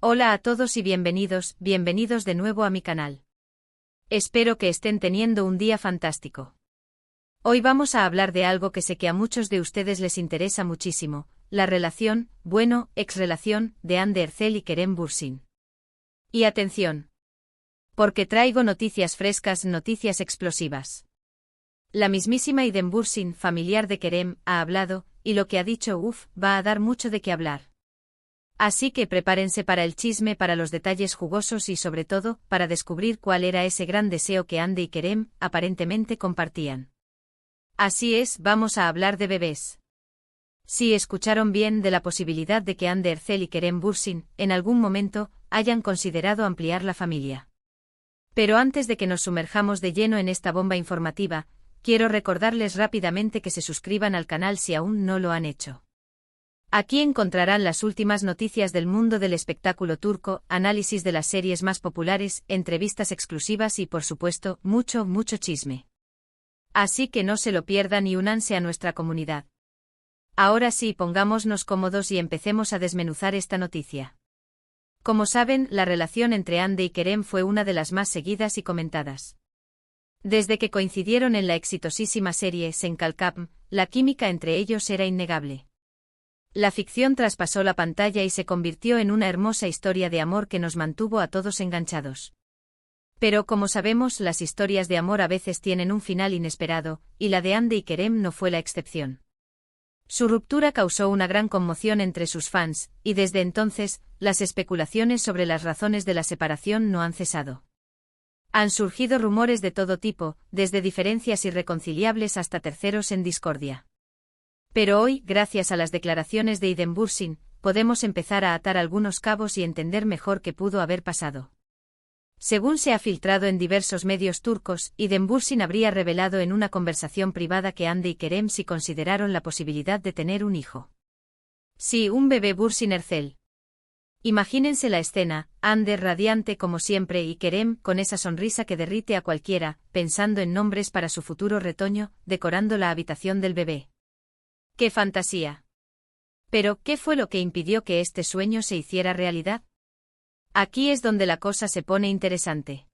Hola a todos y bienvenidos de nuevo a mi canal. Espero que estén teniendo un día fantástico. Hoy vamos a hablar de algo que sé que a muchos de ustedes les interesa muchísimo, la relación, ex-relación, de Anne Ercel y Kerem Bürsin. Y atención, porque traigo noticias frescas, noticias explosivas. La mismísima Idem Bürsin, familiar de Kerem, ha hablado, y lo que ha dicho, va a dar mucho de qué hablar. Así que prepárense para el chisme, para los detalles jugosos y sobre todo, para descubrir cuál era ese gran deseo que Hande y Kerem, aparentemente compartían. Así es, vamos a hablar de bebés. Sí, escucharon bien, de la posibilidad de que Hande Ercel y Kerem Bürsin, en algún momento, hayan considerado ampliar la familia. Pero antes de que nos sumerjamos de lleno en esta bomba informativa, quiero recordarles rápidamente que se suscriban al canal si aún no lo han hecho. Aquí encontrarán las últimas noticias del mundo del espectáculo turco, análisis de las series más populares, entrevistas exclusivas y por supuesto, mucho chisme. Así que no se lo pierdan y únanse a nuestra comunidad. Ahora sí, pongámonos cómodos y empecemos a desmenuzar esta noticia. Como saben, la relación entre Hande y Kerem fue una de las más seguidas y comentadas. Desde que coincidieron en la exitosísima serie Senkalkam, la química entre ellos era innegable. La ficción traspasó la pantalla y se convirtió en una hermosa historia de amor que nos mantuvo a todos enganchados. Pero como sabemos, las historias de amor a veces tienen un final inesperado, y la de Hande y Kerem no fue la excepción. Su ruptura causó una gran conmoción entre sus fans, y desde entonces, las especulaciones sobre las razones de la separación no han cesado. Han surgido rumores de todo tipo, desde diferencias irreconciliables hasta terceros en discordia. Pero hoy, gracias a las declaraciones de Idem Bürsin, podemos empezar a atar algunos cabos y entender mejor qué pudo haber pasado. Según se ha filtrado en diversos medios turcos, Idem Bürsin habría revelado en una conversación privada que Hande y Kerem sí consideraron la posibilidad de tener un hijo. Sí, un bebé Bürsin Ercel. Imagínense la escena, Hande radiante como siempre y Kerem con esa sonrisa que derrite a cualquiera, pensando en nombres para su futuro retoño, decorando la habitación del bebé. ¡Qué fantasía! Pero, ¿qué fue lo que impidió que este sueño se hiciera realidad? Aquí es donde la cosa se pone interesante.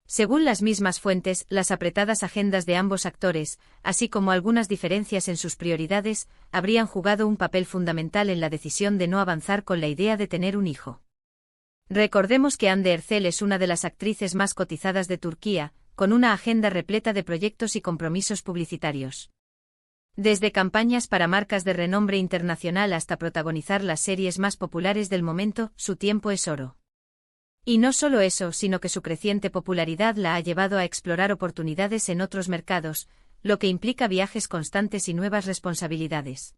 Según las mismas fuentes, las apretadas agendas de ambos actores, así como algunas diferencias en sus prioridades, habrían jugado un papel fundamental en la decisión de no avanzar con la idea de tener un hijo. Recordemos que Hande Ercel es una de las actrices más cotizadas de Turquía, con una agenda repleta de proyectos y compromisos publicitarios. Desde campañas para marcas de renombre internacional hasta protagonizar las series más populares del momento, su tiempo es oro. Y no solo eso, sino que su creciente popularidad la ha llevado a explorar oportunidades en otros mercados, lo que implica viajes constantes y nuevas responsabilidades.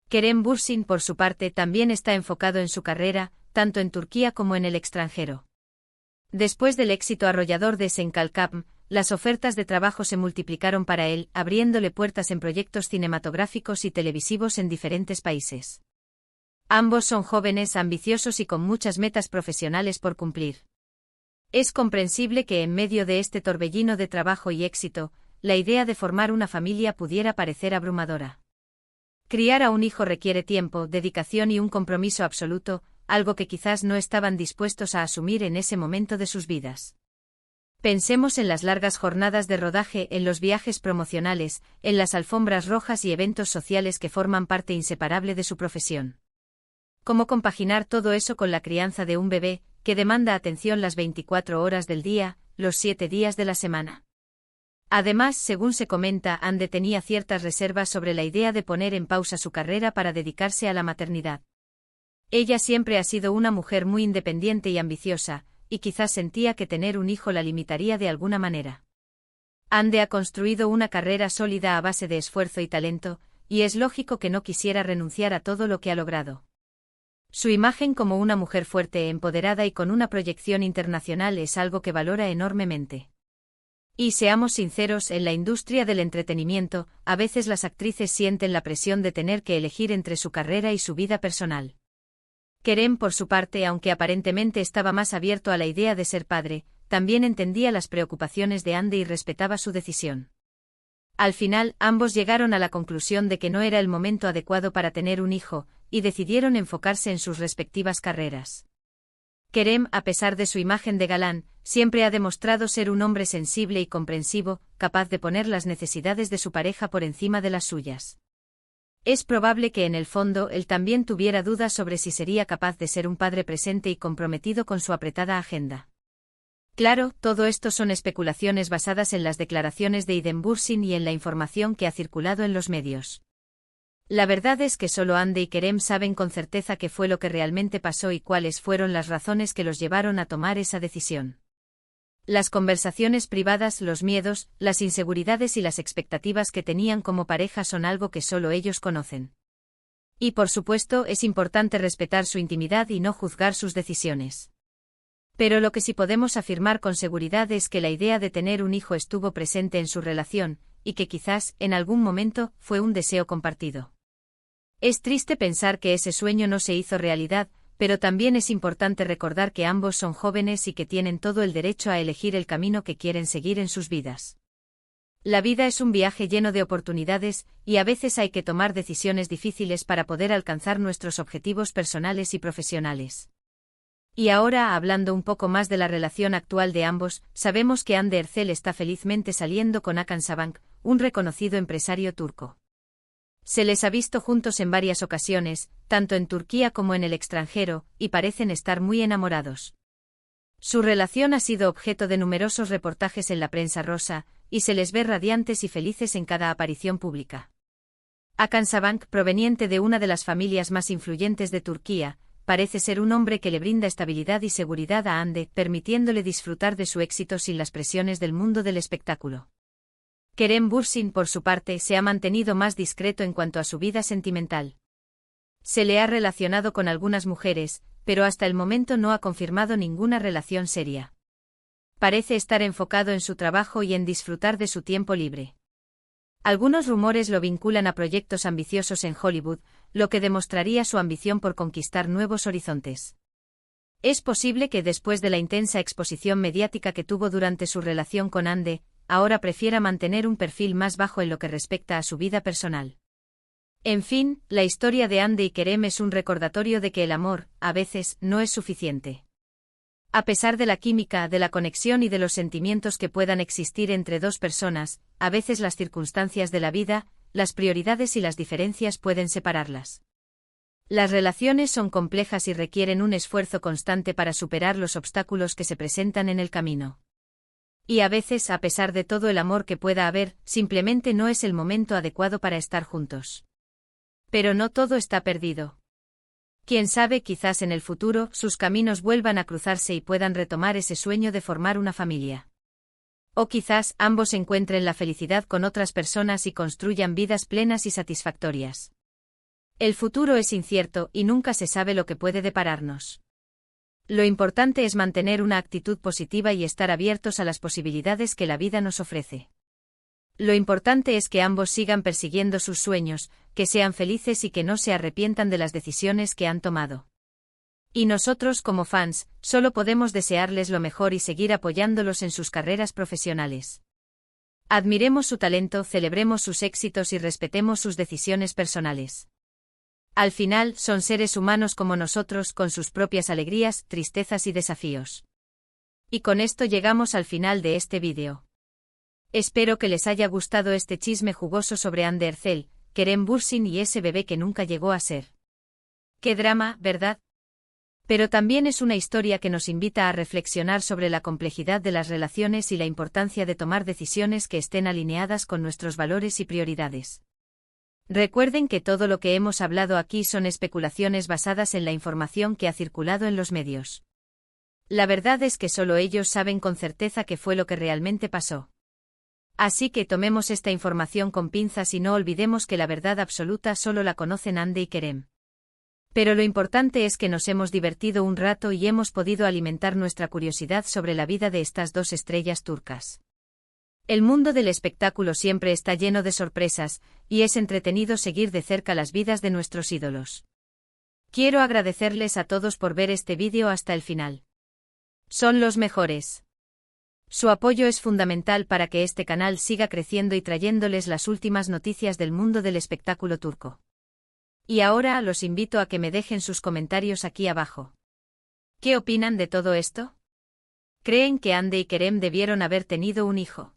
Kerem Bürsin, por su parte, también está enfocado en su carrera, tanto en Turquía como en el extranjero. Después del éxito arrollador de Senkalkam, las ofertas de trabajo se multiplicaron para él, abriéndole puertas en proyectos cinematográficos y televisivos en diferentes países. Ambos son jóvenes, ambiciosos y con muchas metas profesionales por cumplir. Es comprensible que en medio de este torbellino de trabajo y éxito, la idea de formar una familia pudiera parecer abrumadora. Criar a un hijo requiere tiempo, dedicación y un compromiso absoluto, algo que quizás no estaban dispuestos a asumir en ese momento de sus vidas. Pensemos en las largas jornadas de rodaje, en los viajes promocionales, en las alfombras rojas y eventos sociales que forman parte inseparable de su profesión. ¿Cómo compaginar todo eso con la crianza de un bebé, que demanda atención las 24 horas del día, los 7 días de la semana? Además, según se comenta, Hande tenía ciertas reservas sobre la idea de poner en pausa su carrera para dedicarse a la maternidad. Ella siempre ha sido una mujer muy independiente y ambiciosa, y quizás sentía que tener un hijo la limitaría de alguna manera. Hande ha construido una carrera sólida a base de esfuerzo y talento, y es lógico que no quisiera renunciar a todo lo que ha logrado. Su imagen como una mujer fuerte, empoderada y con una proyección internacional es algo que valora enormemente. Y seamos sinceros, en la industria del entretenimiento, a veces las actrices sienten la presión de tener que elegir entre su carrera y su vida personal. Kerem, por su parte, aunque aparentemente estaba más abierto a la idea de ser padre, también entendía las preocupaciones de Hande y respetaba su decisión. Al final, ambos llegaron a la conclusión de que no era el momento adecuado para tener un hijo, y decidieron enfocarse en sus respectivas carreras. Kerem, a pesar de su imagen de galán, siempre ha demostrado ser un hombre sensible y comprensivo, capaz de poner las necesidades de su pareja por encima de las suyas. Es probable que en el fondo él también tuviera dudas sobre si sería capaz de ser un padre presente y comprometido con su apretada agenda. Claro, todo esto son especulaciones basadas en las declaraciones de Iden Bursin y en la información que ha circulado en los medios. La verdad es que solo Hande y Kerem saben con certeza qué fue lo que realmente pasó y cuáles fueron las razones que los llevaron a tomar esa decisión. Las conversaciones privadas, los miedos, las inseguridades y las expectativas que tenían como pareja son algo que solo ellos conocen. Y por supuesto, es importante respetar su intimidad y no juzgar sus decisiones. Pero lo que sí podemos afirmar con seguridad es que la idea de tener un hijo estuvo presente en su relación, y que quizás, en algún momento, fue un deseo compartido. Es triste pensar que ese sueño no se hizo realidad, pero también es importante recordar que ambos son jóvenes y que tienen todo el derecho a elegir el camino que quieren seguir en sus vidas. La vida es un viaje lleno de oportunidades, y a veces hay que tomar decisiones difíciles para poder alcanzar nuestros objetivos personales y profesionales. Y ahora, hablando un poco más de la relación actual de ambos, sabemos que Hande Erçel está felizmente saliendo con Hakan Sabancı, un reconocido empresario turco. Se les ha visto juntos en varias ocasiones, tanto en Turquía como en el extranjero, y parecen estar muy enamorados. Su relación ha sido objeto de numerosos reportajes en la prensa rosa, y se les ve radiantes y felices en cada aparición pública. Hakan Sabancı, proveniente de una de las familias más influyentes de Turquía, parece ser un hombre que le brinda estabilidad y seguridad a Hande, permitiéndole disfrutar de su éxito sin las presiones del mundo del espectáculo. Kerem Bürsin, por su parte, se ha mantenido más discreto en cuanto a su vida sentimental. Se le ha relacionado con algunas mujeres, pero hasta el momento no ha confirmado ninguna relación seria. Parece estar enfocado en su trabajo y en disfrutar de su tiempo libre. Algunos rumores lo vinculan a proyectos ambiciosos en Hollywood, lo que demostraría su ambición por conquistar nuevos horizontes. Es posible que después de la intensa exposición mediática que tuvo durante su relación con Hande, ahora prefiera mantener un perfil más bajo en lo que respecta a su vida personal. En fin, la historia de Hande y Kerem es un recordatorio de que el amor, a veces, no es suficiente. A pesar de la química, de la conexión y de los sentimientos que puedan existir entre dos personas, a veces las circunstancias de la vida, las prioridades y las diferencias pueden separarlas. Las relaciones son complejas y requieren un esfuerzo constante para superar los obstáculos que se presentan en el camino. Y a veces, a pesar de todo el amor que pueda haber, simplemente no es el momento adecuado para estar juntos. Pero no todo está perdido. Quién sabe, quizás en el futuro, sus caminos vuelvan a cruzarse y puedan retomar ese sueño de formar una familia. O quizás ambos encuentren la felicidad con otras personas y construyan vidas plenas y satisfactorias. El futuro es incierto y nunca se sabe lo que puede depararnos. Lo importante es mantener una actitud positiva y estar abiertos a las posibilidades que la vida nos ofrece. Lo importante es que ambos sigan persiguiendo sus sueños, que sean felices y que no se arrepientan de las decisiones que han tomado. Y nosotros, como fans, solo podemos desearles lo mejor y seguir apoyándolos en sus carreras profesionales. Admiremos su talento, celebremos sus éxitos y respetemos sus decisiones personales. Al final, son seres humanos como nosotros, con sus propias alegrías, tristezas y desafíos. Y con esto llegamos al final de este vídeo. Espero que les haya gustado este chisme jugoso sobre Hande Erçel, Kerem Bürsin y ese bebé que nunca llegó a ser. Qué drama, ¿verdad? Pero también es una historia que nos invita a reflexionar sobre la complejidad de las relaciones y la importancia de tomar decisiones que estén alineadas con nuestros valores y prioridades. Recuerden que todo lo que hemos hablado aquí son especulaciones basadas en la información que ha circulado en los medios. La verdad es que solo ellos saben con certeza qué fue lo que realmente pasó. Así que tomemos esta información con pinzas y no olvidemos que la verdad absoluta solo la conocen Hande y Kerem. Pero lo importante es que nos hemos divertido un rato y hemos podido alimentar nuestra curiosidad sobre la vida de estas dos estrellas turcas. El mundo del espectáculo siempre está lleno de sorpresas, y es entretenido seguir de cerca las vidas de nuestros ídolos. Quiero agradecerles a todos por ver este vídeo hasta el final. Son los mejores. Su apoyo es fundamental para que este canal siga creciendo y trayéndoles las últimas noticias del mundo del espectáculo turco. Y ahora los invito a que me dejen sus comentarios aquí abajo. ¿Qué opinan de todo esto? ¿Creen que Hande y Kerem debieron haber tenido un hijo?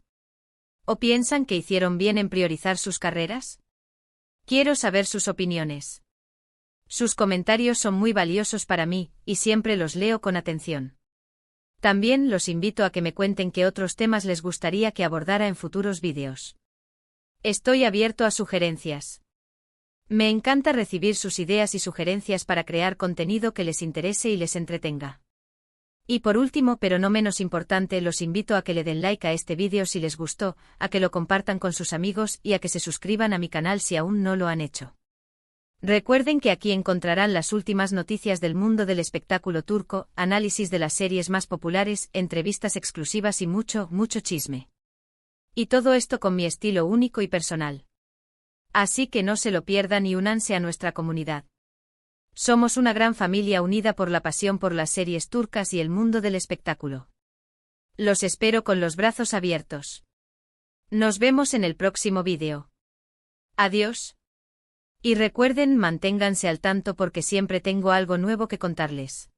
¿O piensan que hicieron bien en priorizar sus carreras? Quiero saber sus opiniones. Sus comentarios son muy valiosos para mí, y siempre los leo con atención. También los invito a que me cuenten qué otros temas les gustaría que abordara en futuros vídeos. Estoy abierto a sugerencias. Me encanta recibir sus ideas y sugerencias para crear contenido que les interese y les entretenga. Y por último, pero no menos importante, los invito a que le den like a este vídeo si les gustó, a que lo compartan con sus amigos y a que se suscriban a mi canal si aún no lo han hecho. Recuerden que aquí encontrarán las últimas noticias del mundo del espectáculo turco, análisis de las series más populares, entrevistas exclusivas y mucho chisme. Y todo esto con mi estilo único y personal. Así que no se lo pierdan y únanse a nuestra comunidad. Somos una gran familia unida por la pasión por las series turcas y el mundo del espectáculo. Los espero con los brazos abiertos. Nos vemos en el próximo vídeo. Adiós. Y recuerden, manténganse al tanto porque siempre tengo algo nuevo que contarles.